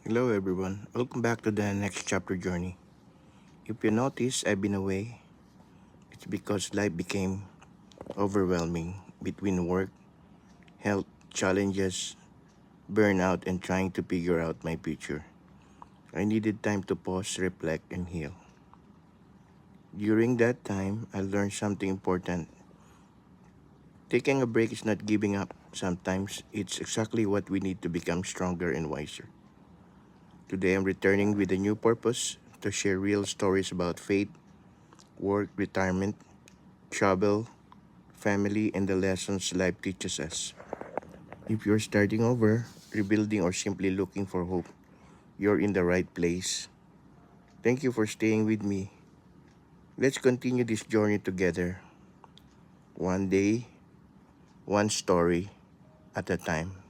Hello everyone, welcome back to the next chapter journey. If you notice I've been away, it's because life became overwhelming between work, health challenges, burnout, and trying to figure out my future. I needed time to pause, reflect, and heal. During that time, I learned something important. Taking a break is not giving up. Sometimes it's exactly what we need to become stronger and wiser. Today I'm returning with a new purpose to share real stories about faith, work, retirement, travel, family, and the lessons life teaches us. If you're starting over, rebuilding, or simply looking for hope, you're in the right place. Thank you for staying with me. Let's continue this journey together, one day, one story at a time.